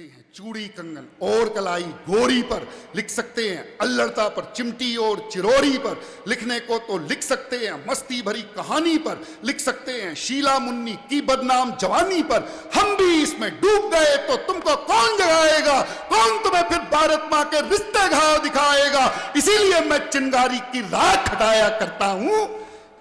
हैं चूड़ी कंगन और कलाई गोरी पर, लिख सकते हैं अल्लड़ता पर, चिमटी और चिरोरी पर, लिखने को तो लिख सकते हैं मस्ती भरी कहानी पर, लिख सकते हैं शीला मुन्नी की बदनाम जवानी पर। हम भी इसमें डूब गए तो तुमको कौन जगाएगा, कौन तुम्हें फिर भारत मां के रिश्ते घाव दिखाएगा। इसीलिए मैं चिंगारी की राख हटाया करता हूं,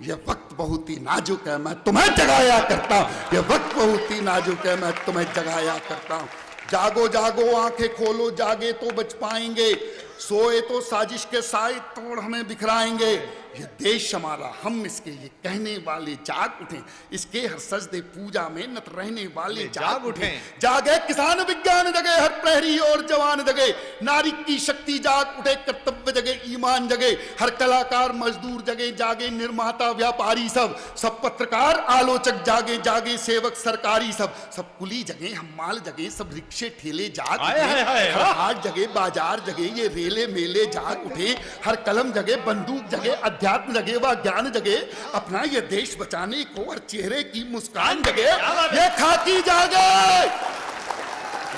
ये वक्त बहुत ही नाजुक है, मैं तुम्हें जगाया करता हूं। ये वक्त बहुत ही नाजुक है, मैं तुम्हें जगाया करता हूं। जागो जागो आंखें खोलो, जागे तो बच पाएंगे, सोए तो साजिश के साए तोड़ हमें बिखराएंगे। ये देश हमारा हम इसके, ये कहने वाले जाग उठे, इसके हर सजदे पूजा में नत रहने वाले जाग उठे। जागे किसान विज्ञान जगे, हर प्रहरी और जवान जगे, नारी की शक्ति जाग उठे, कर्तव्य जगे ईमान जगे, हर कलाकार मजदूर जगे, जागे निर्माता व्यापारी सब, सब पत्रकार आलोचक जागे, जागे सेवक सरकारी सब, सब कुली जगे हम माल जगे, सब रिक्शे ठेले जाग उठे, हर हाट जगे बाजार जगे, ये रेले मेले जाग उठे, हर कलम जगे बंदूक जगे, अध्यात्म जगे व ज्ञान जगे, अपना ये देश बचाने को हर चेहरे की मुस्कान जगे। ये खाकी जागे,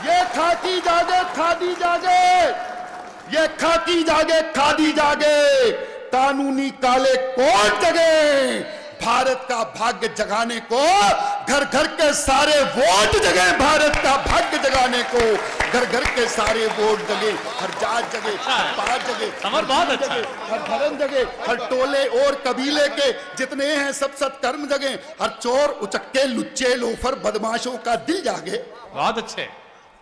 ये खाकी जागे, खादी जागे, ये खाकी जागे, खादी जागे, कानूनी काले कोट जगे, भारत का भाग्य जगाने को घर घर के सारे वोट जगे, भारत का भाग्य जगाने को घर घर के सारे वोट जगे, हर जात जगे, हर पात जगे, हर धर्म जगे, हर टोले और कबीले के जितने हैं सब सत्कर्म जगे, हर चोर उचक्के लुच्चे लोफर बदमाशों का दिल जागे। बहुत अच्छे।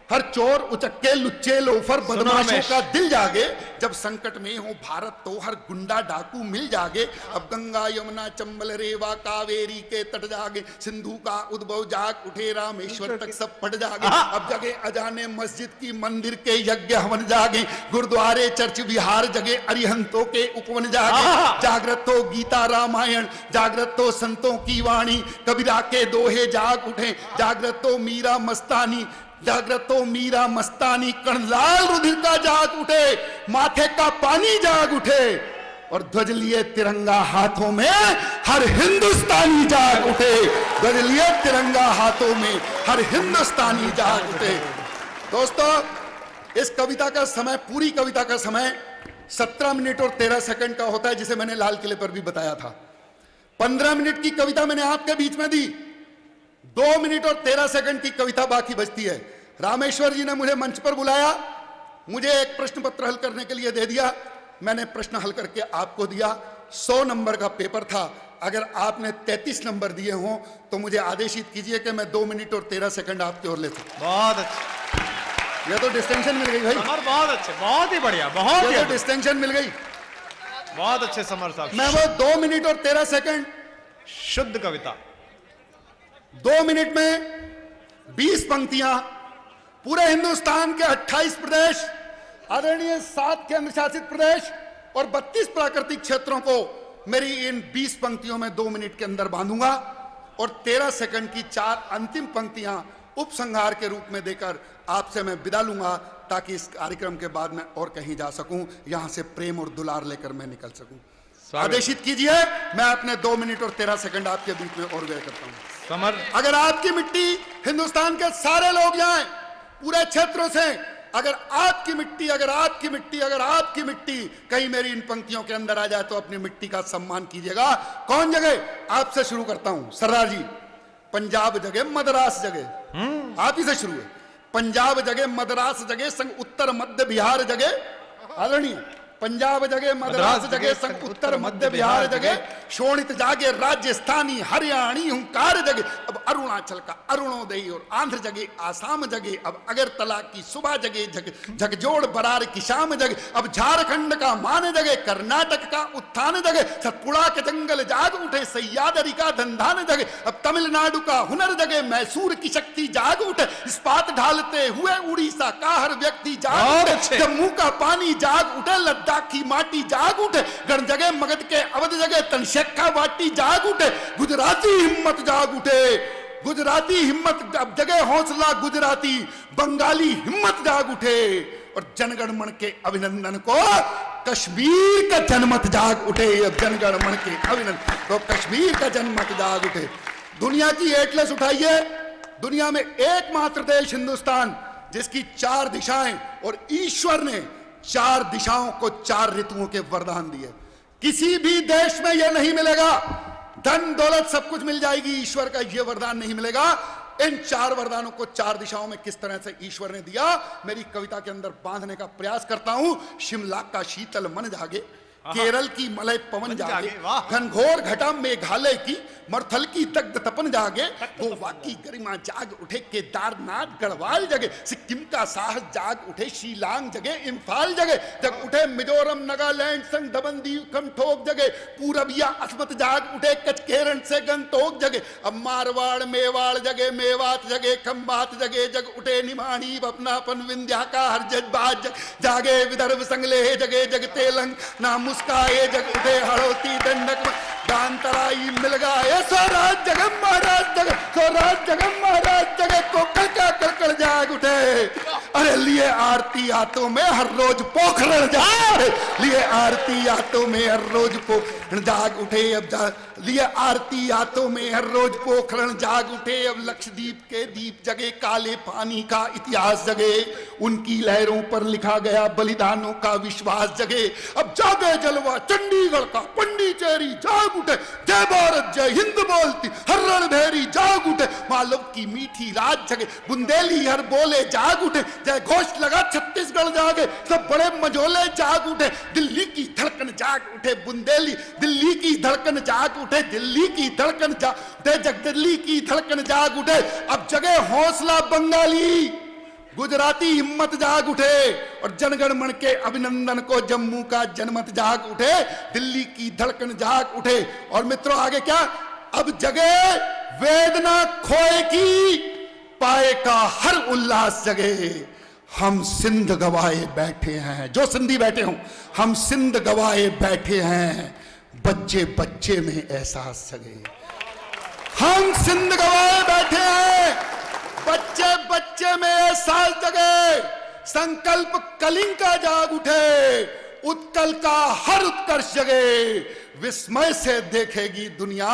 हर चोर उचक्के लुच्चे लोफर बदमाशों का दिल जागे, जब संकट में हो भारत तो हर गुंडा डाकू मिल जागे। अब गंगा यमुना चंबल रेवा कावेरी के तट जागे, सिंधु का उद्भव जाग उठे, रामेश्वर तक सब पट जागे। अब जगे अजाने मस्जिद की मंदिर के यज्ञ हवन जागे, गुरुद्वारे चर्च विहार जगे, अरिहंतों के उपवन जागे। जागृत हो गीता रामायण, जागृत हो संतों की वाणी, कबीरा के दोहे जाग उठे, जागृत हो मीरा मस्तानी, जागृत हो मीरा मस्तानी, कर्णलाल रुधिर का जाग उठे, माथे का पानी जाग उठे, और ध्वज लिए तिरंगा हाथों में हर हिंदुस्तानी जाग उठे, ध्वज लिए तिरंगा हाथों में हर हिंदुस्तानी जाग उठे। दोस्तों, इस कविता का समय, पूरी कविता का समय 17 मिनट और 13 सेकंड का होता है, जिसे मैंने लाल किले पर भी बताया था। 15 मिनट की कविता मैंने आपके बीच में दी, 2 मिनट और 13 सेकंड की कविता बाकी बचती है। रामेश्वर जी ने मुझे मंच पर बुलाया, मुझे एक प्रश्न पत्र हल करने के लिए दे दिया, मैंने प्रश्न हल करके आपको दिया। 100 नंबर का पेपर था, अगर आपने 33 नंबर दिए हों तो मुझे आदेशित कीजिए कि मैं 2 मिनट और 13 सेकंड आपकी ओर लेता हूं। बहुत अच्छे, ये तो डिस्टिंक्शन मिल गई भाई। समर बहुत अच्छे, बहुत ही बढ़िया, बहुत ही डिस्टिंक्शन मिल गई, बहुत अच्छे समर साहब। मैं वो 2 मिनट और 13 सेकंड, शुद्ध कविता, 2 मिनट में 20 पंक्तियां, पूरे हिंदुस्तान के 28 प्रदेश, आदरणीय 7 केंद्र शासित प्रदेश और 32 प्राकृतिक क्षेत्रों को मेरी इन 20 पंक्तियों में 2 मिनट के अंदर बांधूंगा, और 13 सेकंड की 4 अंतिम पंक्तियां उपसंहार के रूप में देकर आपसे मैं विदा लूंगा, ताकि इस कार्यक्रम के बाद मैं और कहीं जा सकूं, यहां से प्रेम और दुलार लेकर मैं निकल सकूं। आदेशित कीजिए, मैं अपने 2 मिनट और 13 सेकंड आपके बीच में और व्यय करता हूं। समर, अगर आपकी मिट्टी, हिंदुस्तान के सारे लोग जाएं पूरे क्षेत्रों से, अगर आपकी मिट्टी, अगर आपकी मिट्टी, अगर आपकी मिट्टी कहीं मेरी इन पंक्तियों के अंदर आ जाए तो अपनी मिट्टी का सम्मान कीजिएगा। कौन जगह? आपसे शुरू करता हूं सरदार जी। पंजाब जगह, मद्रास जगह, आप ही से शुरू है। पंजाब जगह, मद्रास जगह, संग उत्तर मध्य बिहार जगह, आदरणीय पंजाब जगे, मद्रास जगे, संग उत्तर मध्य बिहार जगे, शोणित जागे राजस्थानी हरियाणी हुंकार जगे। अब अरुणाचल का अरुणोदय और आंध्र जगे, आसाम जगे, अब अगरतला की सुबह जगे, झकझोड़ बरार की शाम जगे, अब झारखंड का मान जगे, कर्नाटक का उत्थान जगे, सतपुड़ा के जंगल जाग उठे, सह्यादरी का धंधान जगे, अब तमिलनाडु का हुनर जगे, मैसूर की शक्ति जाग उठे, इस्पात ढालते हुए उड़ीसा का हर व्यक्ति जाग उठे, जम्मू का पानी जाग उठे, लद्दाख की माटी जाग उठे, गण जगह मगध के अवध जगह, तनशेक का वाटी जाग उठे, गुजराती हिम्मत जाग उठे, गुजराती हिम्मत अब जगह हौसला गुजराती, बंगाली हिम्मत जाग उठे, और जनगण मन के अभिनंदन को कश्मीर का जनमत जाग उठे। अब जनगण मन के अभिनंदन तो कश्मीर का जनमत जाग उठे। दुनिया की एटलस उठाइए, दुनिया में एकमात्र देश हिंदुस्तान जिसकी 4 दिशाएं, और ईश्वर ने 4 दिशाओं को 4 ऋतुओं के वरदान दिए। किसी भी देश में यह नहीं मिलेगा। धन दौलत सब कुछ मिल जाएगी, ईश्वर का यह वरदान नहीं मिलेगा। इन 4 वरदानों को 4 दिशाओं में किस तरह से ईश्वर ने दिया, मेरी कविता के अंदर बांधने का प्रयास करता हूं। शिमला का शीतल मन जागे, केरल की मलय पवन जागे, घनघोर घटा मेघालय की मर्थल की दग्ध तपन जागे, गोवा की गरिमा जाग उठे, केदारनाथ गढ़वाल जगे, सिक्किम का साहस जाग उठे, शिलांग जगे, इम्फाल जगे, जग उठे मिजोरम नागालैंड संग दमन दीव खमठोक जगे, पूरबिया असमत जाग उठे, कचकेरन से गंगटोक जगे, अब मारवाड़ मेवाड़ जगे, मेवात जगे, खंबात जगे, जग उठे निमाणी अपनापन विंध्या का हर जज्बात जागे, विदर्भ संगले जगे, जग तेलंग ना मुस्काए, जग उठे हड़ोती दंडक गांतराई मिल गए, स्वराज जगम महाराज जग, स्वराज जगम महाराज जगे, कोकल का कड़कड़ जाग उठे। अरे लिए आरती हाथों में हर रोज पोखरण जाग, लिए आरती हाथों में हर रोज पोखरण जाग उठे, अब लिए आरती हाथों में हर रोज पोखरण जाग उठे, अब लक्षद्वीप के दीप जगे, काले पानी का इतिहास जगे, उनकी लहरों पर लिखा गया बलिदानों का विश्वास जगे, अब जागे जलवा चंडीगढ़ का पंडिचेरी जाग उठे, जय भारत जय हिंद बोलती हर रणभेरी जाग उठे, मालव की मीठी रात जगे, बुंदेली हर बोले जाग उठे, जय घोष लगा छत्तीसगढ़ जागे, सब बड़े मझोले जाग उठे, दिल्ली की धड़कन जाग उठे, बुंदेली दिल्ली की धड़कन जाग उठे, दिल्ली की धड़कन जाग उठे, जग दिल्ली की धड़कन जाग उठे, अब जगे हौसला बंगाली गुजराती हिम्मत जाग उठे, और जनगण मन के अभिनंदन को जम्मू का जनमत जाग उठे, दिल्ली की धड़कन जाग उठे। और मित्रों आगे क्या, अब जगे वेदना खोए की पाए का हर उल्लास जगे, हम सिंध गवाए बैठे हैं, जो सिंधी बैठे हों, हम सिंध गवाए बैठे हैं, बच्चे बच्चे में एहसास जगे, हम सिंध गवाए बैठे हैं, बच्चे बच्चे में एहसास जगे, संकल्प कलिंग का जाग उठे, उत्कल का हर उत्कर्ष जगे, विस्मय से देखेगी दुनिया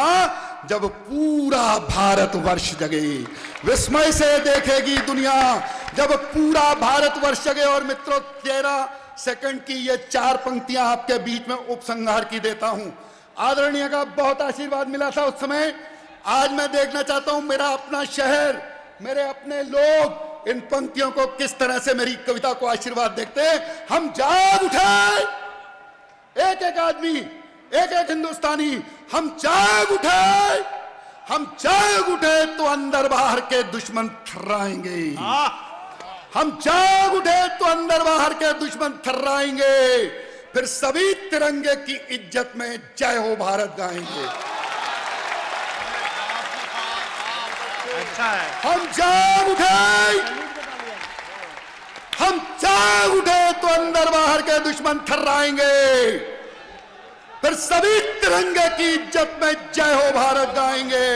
जब पूरा भारतवर्ष जगे, विस्मय से देखेगी दुनिया जब पूरा भारतवर्ष जगे। और मित्रों 13 सेकंड की ये 4 पंक्तियां आपके बीच में उपसंहार की देता हूं। आदरणीय का बहुत आशीर्वाद मिला था उस समय, आज मैं देखना चाहता हूं मेरा अपना शहर, मेरे अपने लोग इन पंक्तियों को किस तरह से मेरी कविता को आशीर्वाद देखते हैं। हम जाग उठे, एक एक आदमी, एक एक हिंदुस्तानी, हम जाग उठे, हम जाग उठे तो अंदर बाहर के दुश्मन थर्राएंगे, हम जाग उठे तो अंदर बाहर के दुश्मन थर्राएंगे, फिर सभी तिरंगे की इज्जत में जय हो भारत गाएंगे। अच्छा है। हम जाग उठे, हम जाग उठे तो अंदर बाहर के दुश्मन थर्राएंगे, फिर सभी तिरंगे की इज्जत में जय हो भारत गाएंगे।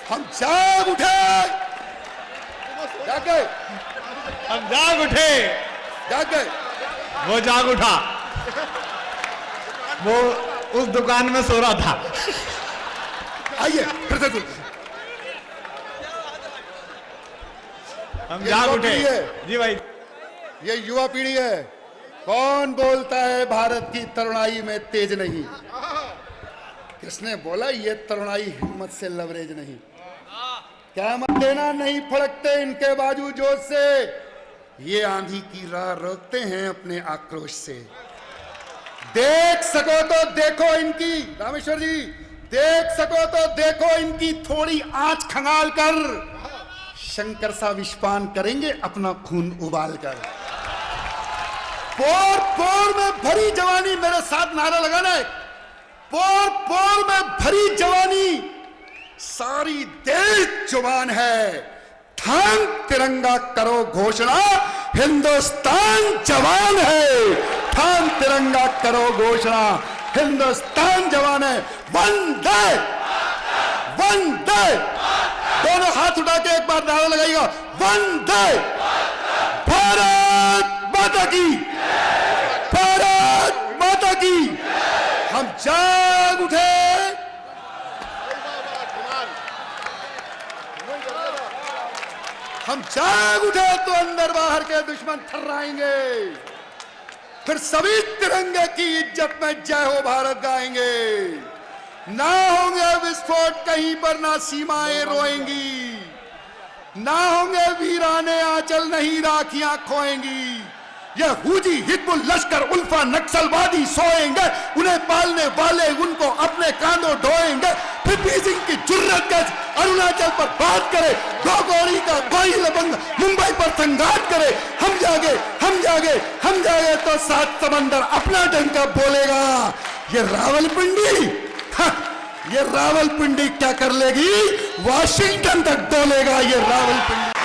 हम जाग उठे, जाग गए, हम जाग उठे, जाग गए, वो जाग उठा, वो उस दुकान में सो रहा था। आइए फिर से हम जाग उठे जी भाई। ये युवा पीढ़ी है, कौन बोलता है भारत की तरुणाई में तेज नहीं, किसने बोला ये तरुणाई हिम्मत से लवरेज नहीं, क्या मत देना नहीं फड़कते इनके बाजू जोश से, ये आंधी की राह रोकते हैं अपने आक्रोश से। देख सको तो देखो इनकी, रामेश्वर जी देख सको तो देखो इनकी थोड़ी आंच खंगाल कर, शंकर सा विषपान करेंगे अपना खून उबाल कर। पोर पोर में भरी जवानी, मेरे साथ नारा लगाना है, पोर पोर में भरी जवानी, सारी देश जुबान है, थाम तिरंगा करो घोषणा, हिंदुस्तान जवान है, थाम तिरंगा करो घोषणा, हिंदुस्तान जवान है। वंदे वंदे दोनों हाथ उठा के एक बार नारा लगाइएगा, वंदे भारत माता की, भारत माता की। हम जाग उठे, हम जाग उठे तो अंदर बाहर के दुश्मन थर्राएंगे, फिर सभी तिरंगे की इज्जत में जय हो भारत गाएंगे। ना होंगे विस्फोट कहीं पर, ना सीमाएं रोएंगी, ना होंगे वीराने आंचल, नहीं राखियां खोएंगी। यह हुजी हिजबुल लश्कर उल्फा नक्सलवादी सोएंगे, उन्हें पालने वाले उनको अपने कांधों ढोएंगे। फिर बीजिंग की जुर्रत गज अरुणाचल पर बात करे, गोगोरी का कोई लबंग मुंबई पर संघात करे। हम जागे, हम जागे, हम जागे तो सात समंदर अपना डंका बोलेगा। ये रावलपिंडी, ये रावलपिंडी क्या कर लेगी, वाशिंगटन तक डोलेगा ये रावलपिंडी।